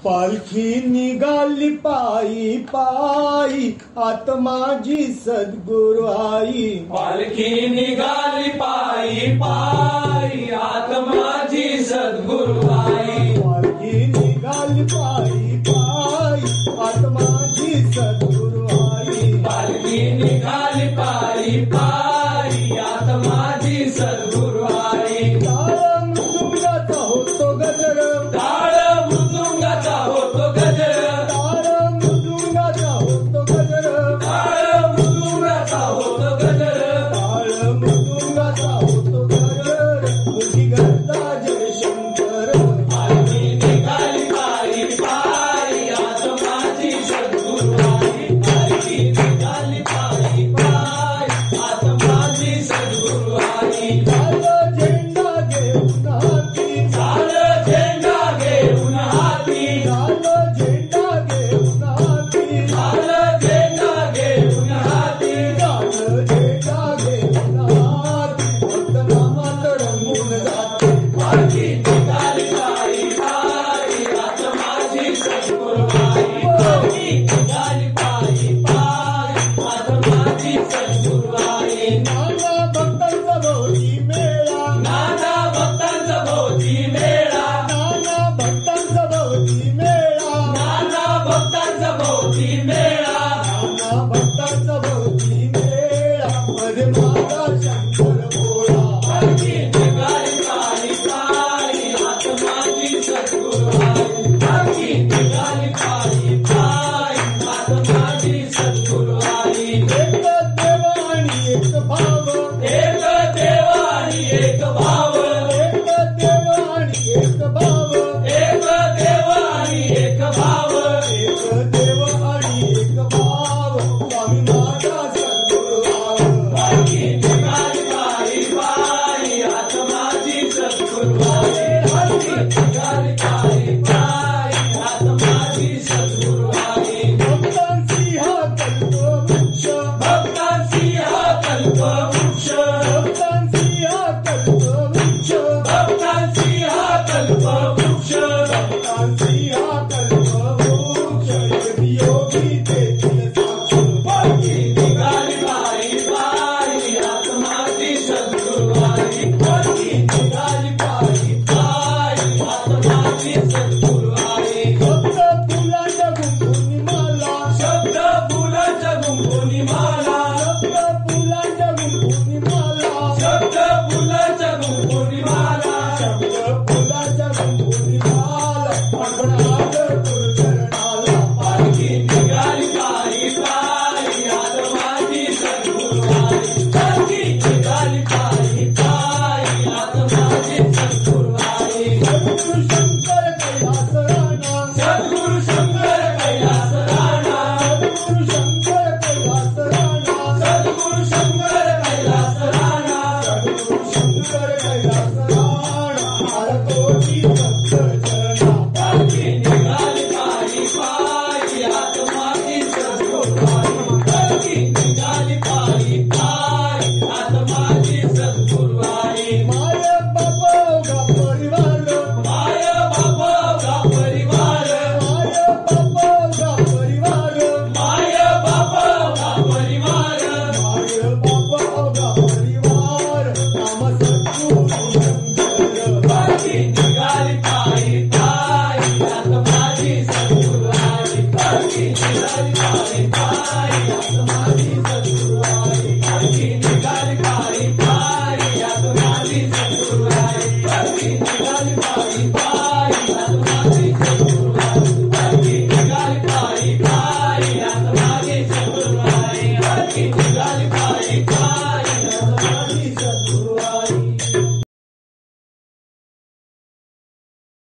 पालखी निघाली पायी पायी आत्माजी सद्गुरु आई। पालखी निघाली पायी पायी आत्माजी सद्गुरु आई। पालखी निघाली पायी पायी आत्माजी सद्गुरु आई। पालखी निघाली पायी पायी आत्माजी सद्गुरु आई। टाळ मृदुंगाचा होतो गजर, टाळ मृदुंगाचा होतो गजर, टाळ मृदुंगाचा होतो गजर, टाळ मृदुंगाचा होतो गजर, टाळ मृदुंगाचा होतो गजर, मुठी घरचा जयशंकर। पालखी निघाली पायी पायी आत्माजी सद्गुरु आई। पालखी निघाली पायी पायी आत्माजी सद्गुरु आई। झालं झेंडा घेऊन हाती, झालं झेंडा घेऊन हाती, झालं झेंडा घेऊन हाती, झालं झेंडा घेऊन हाती, झालं झेंडा घेऊन हाती, फक्त नामात रंगून जाते। पालखी निघाली पायी पायी आत्माजी सद्गुरु आई। पालखी निघाली पायी पायी आत्माजी सद्गुरु आई। नाना भक्तांचा भोजी मेळा, नाना भक्तांचा भोवती मेळा, नाना भक्तांचा भोजी मेळा, नाना भक्तांचा भोवती मेळा, नाना भक्तांचा भोजी मेळा, मध्ये माझा शंकर भोळा। पालखी निघाली पायी पायी आत्माजी सद्गुरु आई। पालखी